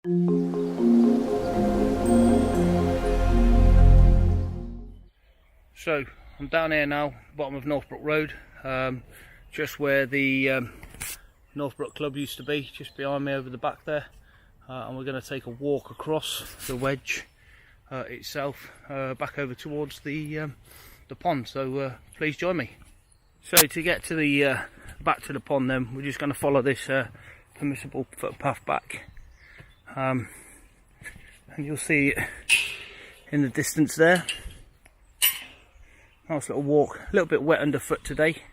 So I'm down here now, bottom of Northbrook Road, just where the Northbrook Club used to be, just behind me over the back there, and we're going to take a walk across the Wedge itself, back over towards the pond. So please join me. So to get to the back to the pond, then we're just going to follow this permissible footpath back, and you'll see it in the distance there. Nice little walk, a little bit wet underfoot today,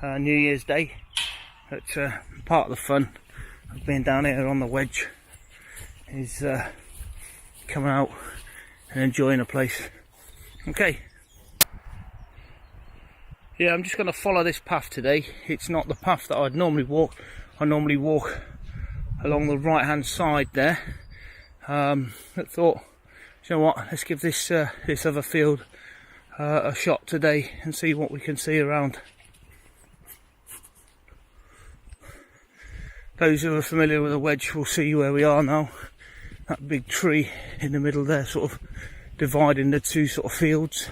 New Year's Day, but part of the fun of being down here on the Wedge is coming out and enjoying a place. Okay. Yeah, I'm just going to follow this path today. It's not the path that I'd normally walk. I normally walk along the right hand side there. I thought, you know what, let's give this this other field a shot today and see what we can see around. Those who are familiar with the Wedge will see where we are now. That big tree in the middle there, sort of dividing the two sort of fields,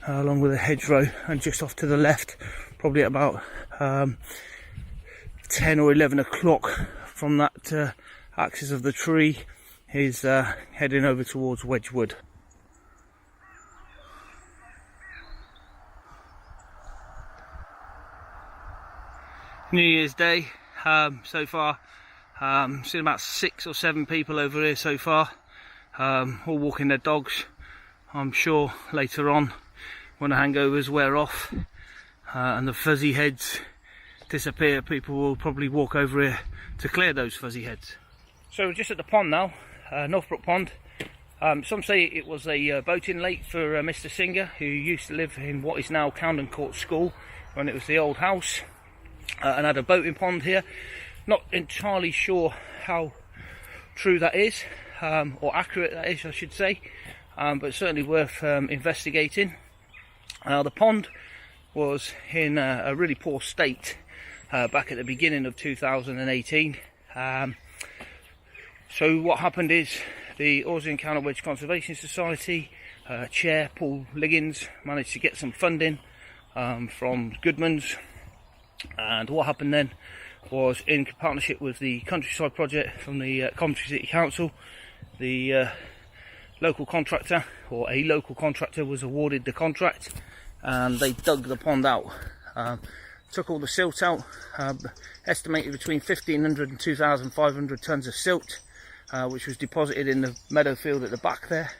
along with a hedgerow, and just off to the left, probably at about 10 or 11 o'clock from that axis of the tree, is heading over towards Wedgwood. New Year's Day so far. Seen about 6 or 7 people over here so far, all walking their dogs. I'm sure later on, when the hangovers wear off and the fuzzy heads disappear, people will probably walk over here to clear those fuzzy heads. So we're just at the pond now, Northbrook Pond. Some say it was a boating lake for Mr. Singer, who used to live in what is now Camden Court School, when it was the old house, and had a boating pond here. Not entirely sure how true that is, or accurate that is, I should say, but certainly worth investigating. The pond was in a really poor state back at the beginning of 2018. So what happened is the Oarsey and Counter Wedge Conservation Society chair Paul Liggins managed to get some funding from Goodman's, and what happened then was, in partnership with the Countryside Project from the Coventry City Council, the local contractor, or a local contractor, was awarded the contract, and they dug the pond out, took all the silt out, estimated between 1,500 and 2,500 tonnes of silt, which was deposited in the meadow field at the back there,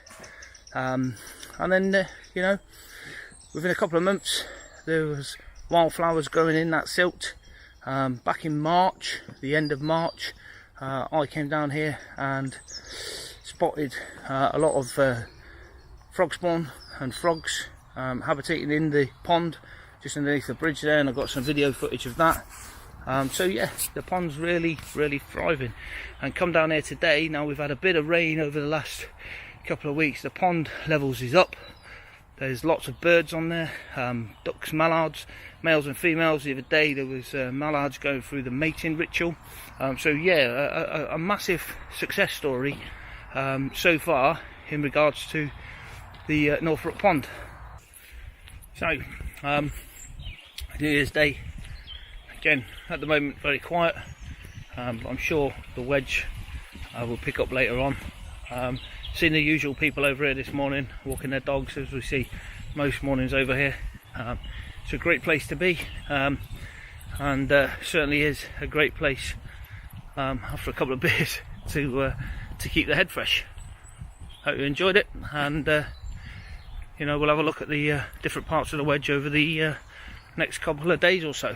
and then you know, within a couple of months there was wildflowers growing in that silt. Back in March, the end of March, I came down here and spotted a lot of frog spawn and frogs habitating in the pond just underneath the bridge there, and I've got some video footage of that. So yeah, the pond's really thriving. And come down here today, now we've had a bit of rain over the last couple of weeks, the pond levels is up. There's lots of birds on there, ducks, mallards, males and females. The other day there was mallards going through the mating ritual. So yeah, a massive success story so far in regards to the Northbrook Pond. So, New Year's Day, again, at the moment very quiet, but I'm sure the Wedge will pick up later on. Seen the usual people over here this morning, walking their dogs, as we see most mornings over here. It's a great place to be, and certainly is a great place after a couple of beers to keep the head fresh. Hope you enjoyed it, and you know, we'll have a look at the different parts of the Wedge over the next couple of days or so.